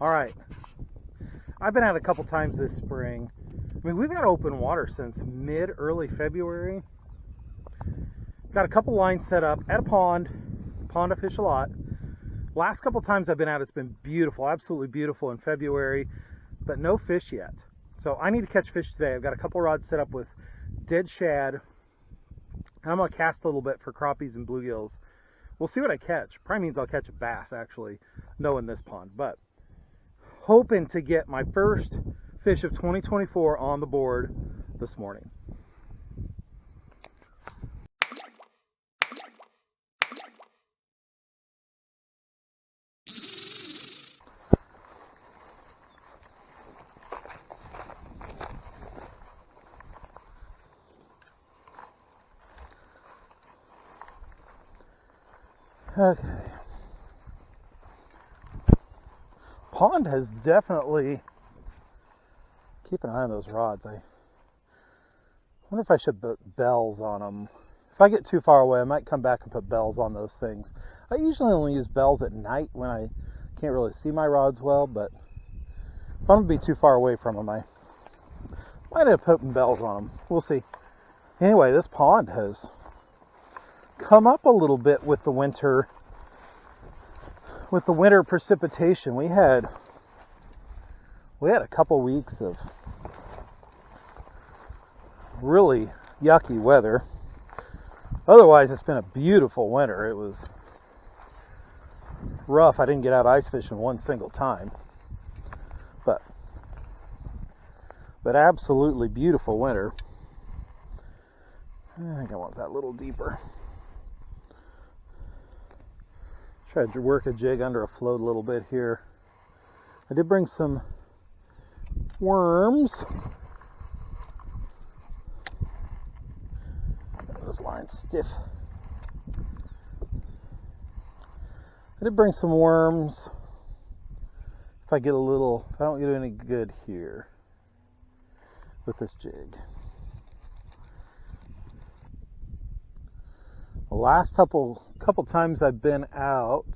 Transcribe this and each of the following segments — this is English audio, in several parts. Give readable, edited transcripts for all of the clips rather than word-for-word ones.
All right, I've been out a couple times this spring. I mean, we've had open water since early February. Got a couple lines set up at a pond I fish a lot. Last couple times I've been out, it's been beautiful, absolutely beautiful in February, but no fish yet. So I need to catch fish today. I've got a couple rods set up with dead shad, and I'm gonna cast a little bit for crappies and bluegills. We'll see what I catch. Probably means I'll catch a bass, actually, knowing this pond, but hoping to get my first fish of 2024 on the board this morning. Okay. Pond has definitely, keep an eye on those rods. I wonder if I should put bells on them. If I get too far away, I might come back and put bells on those things. I usually only use bells at night when I can't really see my rods well, but if I'm going to be too far away from them, I might end up putting bells on them. We'll see. Anyway, this pond has come up a little bit with the winter precipitation. We had a couple weeks of really yucky weather. Otherwise, it's been a beautiful winter. It was rough. I didn't get out ice fishing one single time, but absolutely beautiful winter. I think I want that a little deeper. Try to work a jig under a float a little bit here. I did bring some worms. This line's stiff. I did bring some worms. If I don't get any good here with this jig. The last couple times I've been out,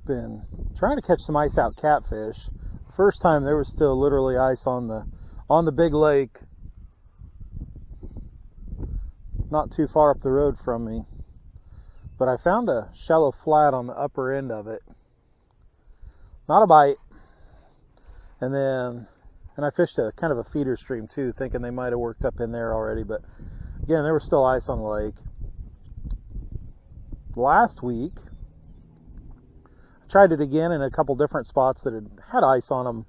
been trying to catch some ice out catfish. First time there was still literally ice on the big lake, not too far up the road from me. But I found a shallow flat on the upper end of it. Not a bite. And I fished a kind of a feeder stream too, thinking they might have worked up in there already, but again, there was still ice on the lake. Last week, I tried it again in a couple different spots that had ice on them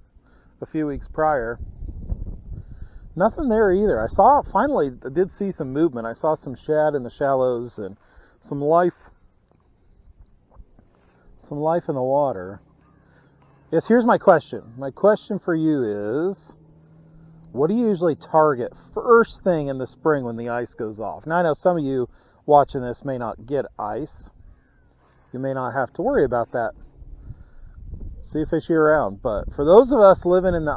a few weeks prior. Nothing there either. I did see some movement. I saw some shad in the shallows and some life in the water. Yes, here's my question. My question for you is, what do you usually target first thing in the spring when the ice goes off? Now, I know some of you watching this may not get ice. You may not have to worry about that. See you fish year round. But for those of us living in the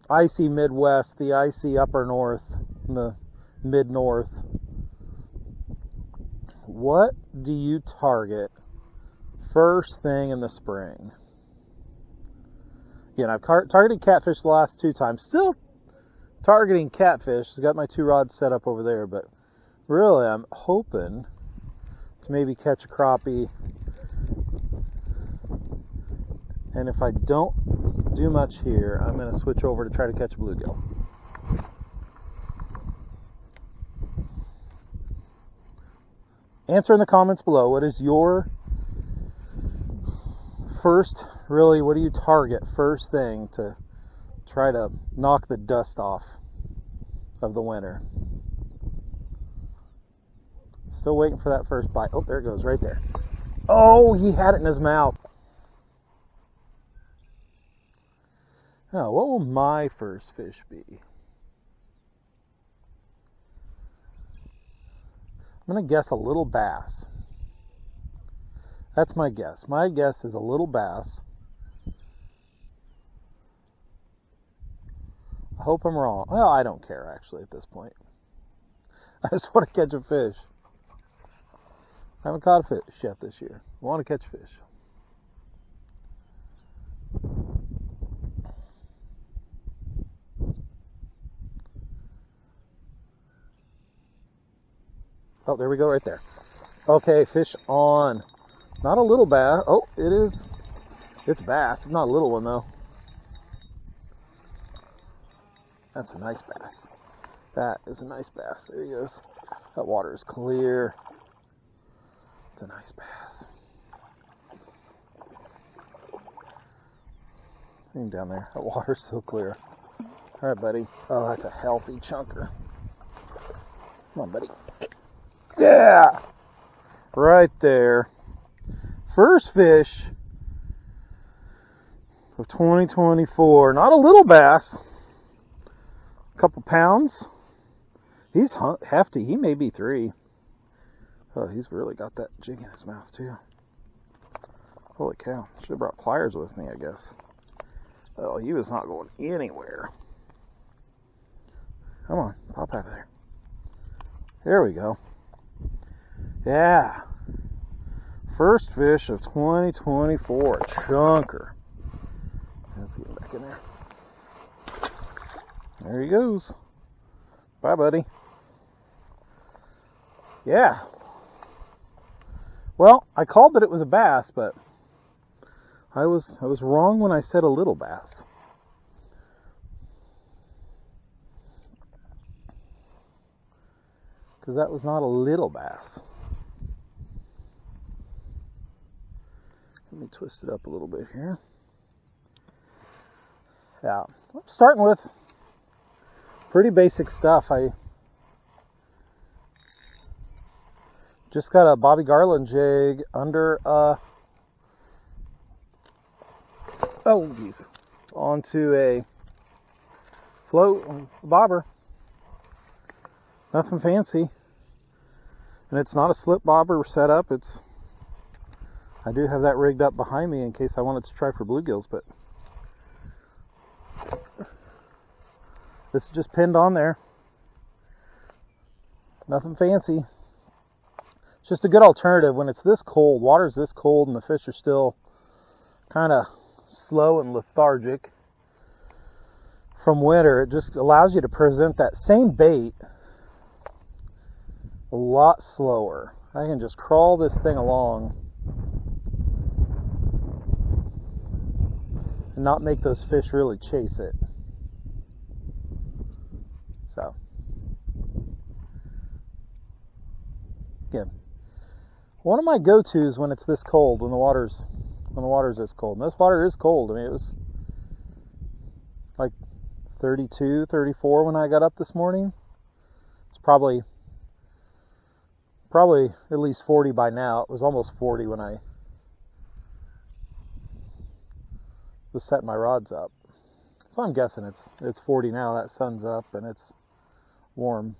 icy Midwest, the icy upper north, the mid-north, what do you target first thing in the spring? Again, I've targeted catfish the last 2 times. Still targeting catfish. I've got my 2 rods set up over there, but really I'm hoping to maybe catch a crappie. And if I don't do much here, I'm going to switch over to try to catch a bluegill. Answer in the comments below, what is your what do you target first thing to try to knock the dust off of the winter? Still waiting for that first bite. Oh, there it goes, right there. Oh, he had it in his mouth. Now, what will my first fish be? I'm going to guess a little bass. That's my guess. My guess is a little bass. I hope I'm wrong. Well, I don't care actually at this point. I just want to catch a fish. I haven't caught a fish yet this year. I want to catch fish. Oh, there we go, right there. Okay, fish on. Not a little bass. Oh, it is. It's bass. It's not a little one, though. That's a nice bass. That is a nice bass. There he goes. That water is clear. It's a nice bass. Hang down there. That water's so clear. All right, buddy. Oh, that's a healthy chunker. Come on, buddy. Yeah! Right there. First fish of 2024. Not a little bass. A couple pounds. He's hefty. He may be 3. Oh, he's really got that jig in his mouth, too. Holy cow. Should have brought pliers with me, I guess. Oh, he was not going anywhere. Come on, pop out of there. There we go. Yeah. First fish of 2024. Chunker. Let's get him back in there. There he goes. Bye, buddy. Yeah. Well, I called that it was a bass, but I was wrong when I said a little bass. Because that was not a little bass. Let me twist it up a little bit here. Yeah, I'm starting with pretty basic stuff. I just got a Bobby Garland jig under a onto a float bobber. Nothing fancy. And it's not a slip bobber setup. I do have that rigged up behind me in case I wanted to try for bluegills, but this is just pinned on there. Nothing fancy. It's just a good alternative when it's this cold. Water's this cold and the fish are still kind of slow and lethargic from winter. It just allows you to present that same bait a lot slower. I can just crawl this thing along and not make those fish really chase it. So, again, one of my go-tos when it's this cold, when the water's this cold. And this water is cold. I mean, it was like 32, 34 when I got up this morning. It's probably at least 40 by now. It was almost 40 when I was setting my rods up. So I'm guessing it's 40 now. That sun's up and it's warm.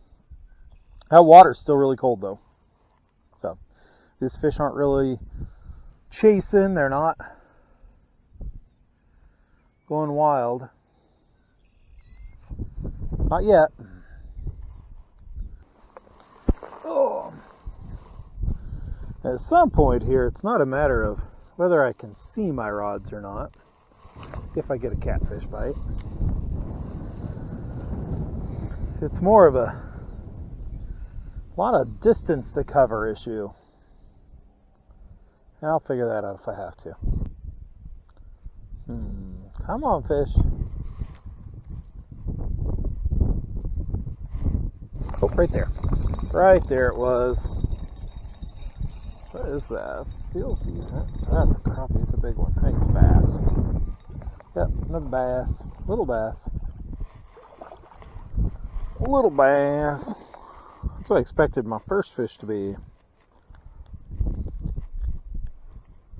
That water's still really cold though. So these fish aren't really chasing. They're not going wild. Not yet. Oh. At some point here, it's not a matter of whether I can see my rods or not. If I get a catfish bite, it's more of a lot of distance to cover issue. I'll figure that out if I have to. Come on, fish. Oh, right there. Right there it was. What is that? Feels decent. That's a crappie. It's a big one. I think it's bass. Yep, another bass. Little bass. Little bass. That's what I expected my first fish to be.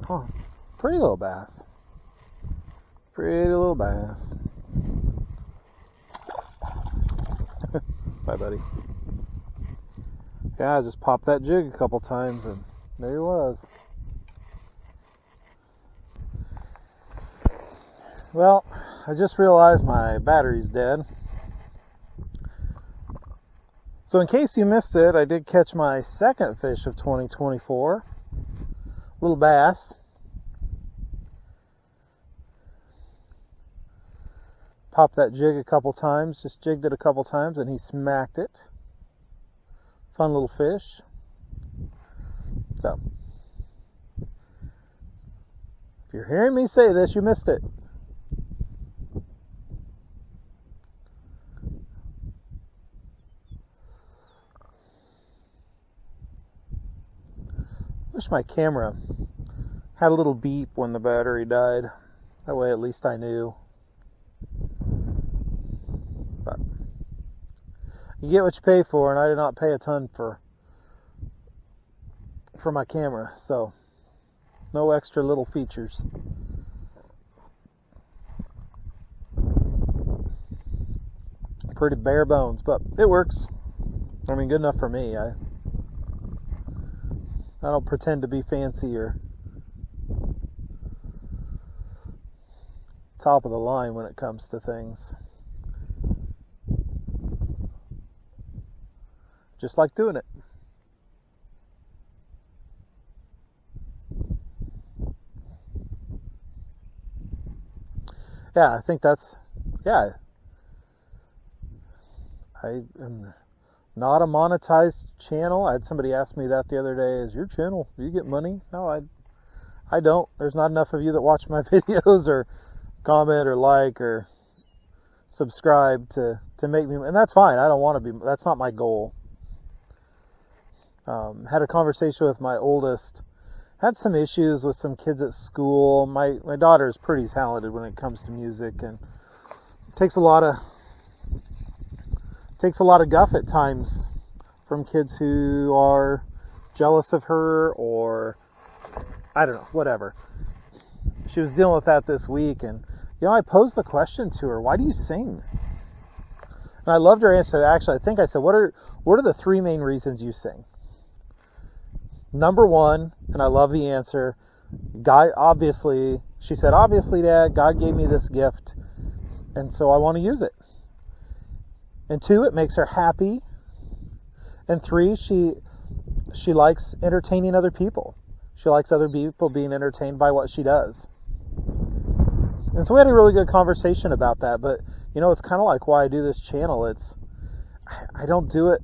Huh. Pretty little bass. Pretty little bass. Bye, buddy. Yeah, I just popped that jig a couple times and there he was. Well, I just realized my battery's dead. So in case you missed it, I did catch my second fish of 2024. Little bass. Popped that jig a couple times, just jigged it a couple times and he smacked it. Fun little fish. So, if you're hearing me say this, you missed it. Wish my camera had a little beep when the battery died. That way at least I knew. But you get what you pay for, and I did not pay a ton for my camera, so no extra little features. Pretty bare bones, but it works. I mean, good enough for me. I don't pretend to be fancy or top of the line when it comes to things. Just like doing it. Yeah, I think that's, yeah. I am not a monetized channel. I had somebody ask me that the other day, is your channel, do you get money? No, I don't. There's not enough of you that watch my videos or comment or like or subscribe to make me, and that's fine. I don't want to be, that's not my goal. Had a conversation with my oldest, had some issues with some kids at school. My daughter is pretty talented when it comes to music, and takes a lot of guff at times from kids who are jealous of her, or I don't know, whatever. She was dealing with that this week, and I posed the question to her, why do you sing? And I loved her answer. Actually, I think I said, what are the 3 main reasons you sing? Number 1, and I love the answer, God, obviously, she said, obviously, Dad, God gave me this gift, and so I want to use it. And 2, it makes her happy. And 3, she likes entertaining other people. She likes other people being entertained by what she does. And so we had a really good conversation about that. But, it's kind of like why I do this channel. I don't do it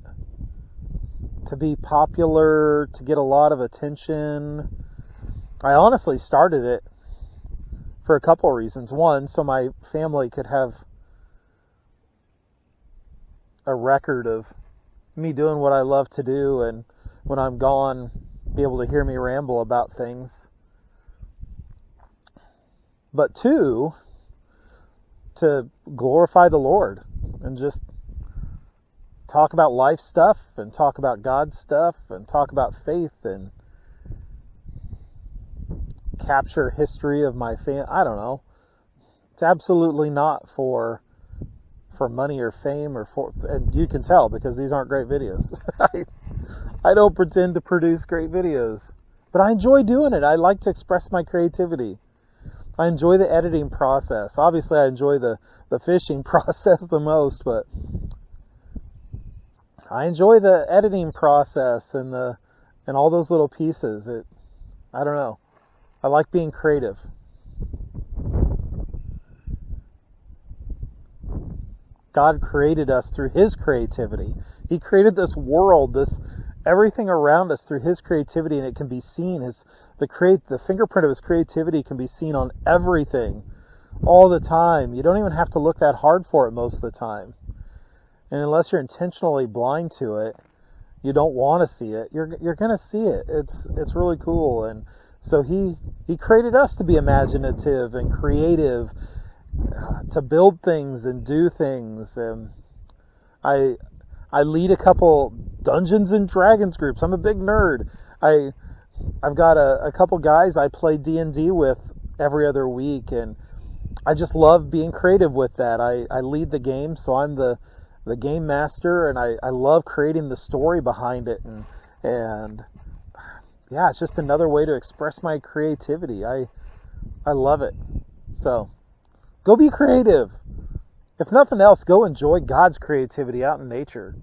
to be popular, to get a lot of attention. I honestly started it for a couple of reasons. 1, so my family could have a record of me doing what I love to do, and when I'm gone, be able to hear me ramble about things. But 2, to glorify the Lord and just talk about life stuff and talk about God stuff and talk about faith and capture history of my family. I don't know. It's absolutely not for money or fame or and you can tell because these aren't great videos. I don't pretend to produce great videos, but I enjoy doing it. I like to express my creativity. I enjoy the editing process. Obviously, I enjoy the fishing process the most, but I enjoy the editing process and all those little pieces. I don't know. I like being creative. God created us through His creativity. He created this world, everything around us through His creativity, and it can be seen. The fingerprint of His creativity can be seen on everything, all the time. You don't even have to look that hard for it most of the time. And unless you're intentionally blind to it, you don't want to see it. You're going to see it. It's really cool. And so He created us to be imaginative and creative, to build things and do things. And I lead a couple Dungeons and Dragons groups. I'm a big nerd. I've got a couple guys I play D&D with every other week, and I just love being creative with that. I lead the game, so I'm the game master, and I love creating the story behind it, and yeah, it's just another way to express my creativity. I love it. So go be creative. If nothing else, go enjoy God's creativity out in nature.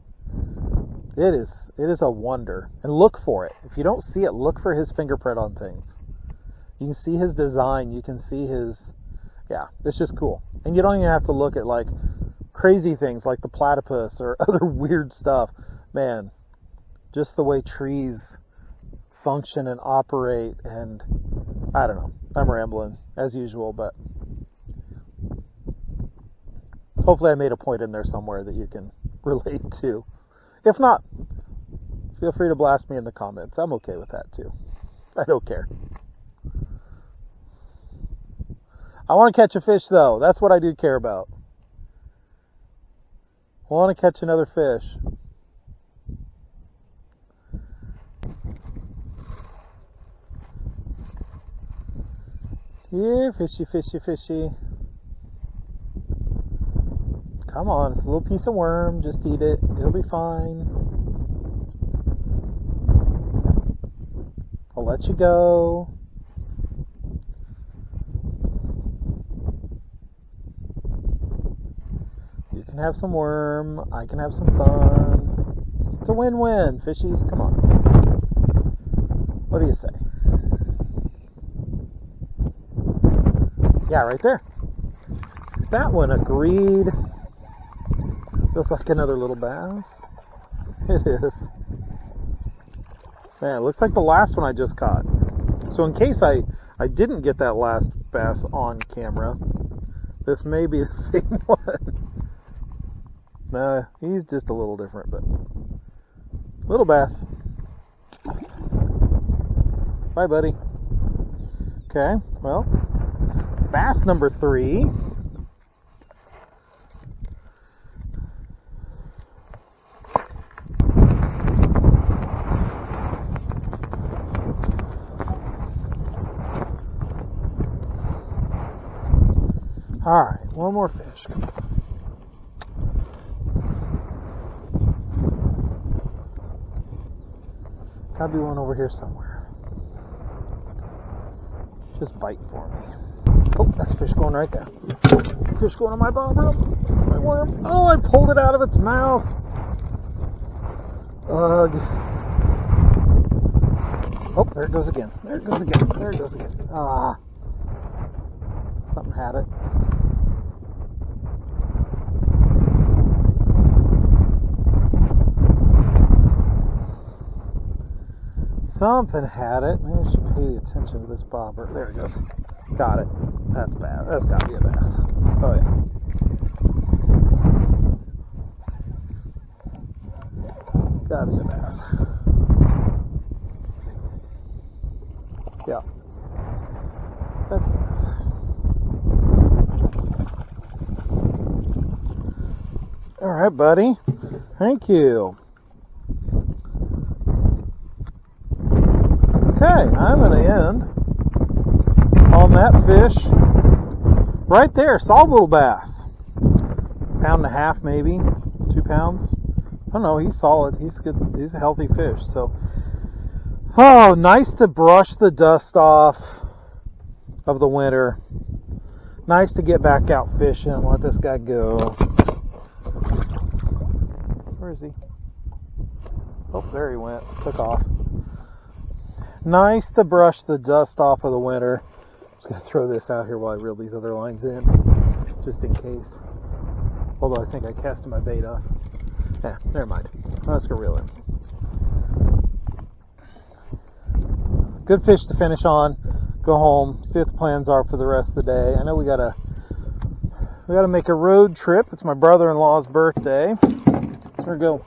It is a wonder. And look for it. If you don't see it, look for His fingerprint on things. You can see His design. You can see His... Yeah, it's just cool. And you don't even have to look at like crazy things like the platypus or other weird stuff. Man, just the way trees function and operate, and I don't know. I'm rambling as usual, but hopefully I made a point in there somewhere that you can relate to. If not, feel free to blast me in the comments. I'm okay with that too. I don't care. I want to catch a fish though. That's what I do care about. I want to catch another fish. Here, fishy, fishy, fishy. Come on, it's a little piece of worm. Just eat it. It'll be fine. I'll let you go. You can have some worm. I can have some fun. It's a win-win, fishies. Come on. What do you say? Yeah, right there. That one agreed. Feels like another little bass. It is. Man, it looks like the last one I just caught. So in case I didn't get that last bass on camera, this may be the same one. Nah, he's just a little different, but little bass. Bye, buddy. Okay, well, bass number 3. All right, one more fish. Come on. Gotta be one over here somewhere. Just bite for me. Oh, that's a fish going right there. Fish going on my bobber. My worm. Oh, I pulled it out of its mouth. Ugh. Oh, there it goes again. There it goes again. There it goes again. Ah. Something had it. Something had it. Maybe I should pay attention to this bobber. There it goes. Got it. That's bad. That's got to be a bass. Oh, yeah. Got to be a bass. Yeah. That's a bass. All right, buddy. Thank you. Okay, I'm going to end on that fish right there. Saw a little bass. 1.5 pounds maybe, 2 pounds. I don't know, he's solid. He's good. He's a healthy fish. So, oh, nice to brush the dust off of the winter. Nice to get back out fishing. Let this guy go. Where is he? Oh, there he went. Took off. Nice to brush the dust off of the winter. Just gonna throw this out here while I reel these other lines in, just in case. Although I think I casted my bait off. Yeah, never mind. I'm just gonna reel in. Good fish to finish on. Go home. See what the plans are for the rest of the day. I know we gotta make a road trip. It's my brother-in-law's birthday. We're gonna go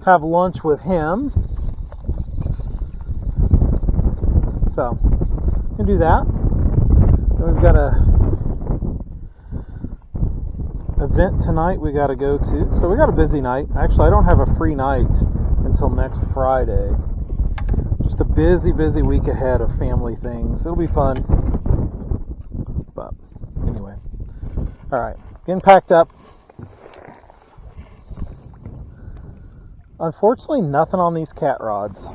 have lunch with him. So, we can do that. Then we've got a event tonight we got to go to. So we got a busy night. Actually, I don't have a free night until next Friday. Just a busy, busy week ahead of family things. It'll be fun. But anyway. All right. Getting packed up. Unfortunately, nothing on these cat rods.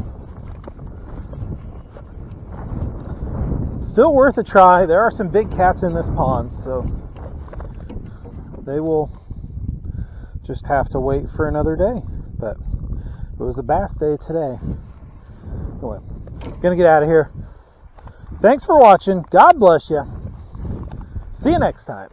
Still worth a try. There are some big cats in this pond, so they will just have to wait for another day. But it was a bass day today. Anyway, gonna get out of here. Thanks for watching. God bless you. See you next time.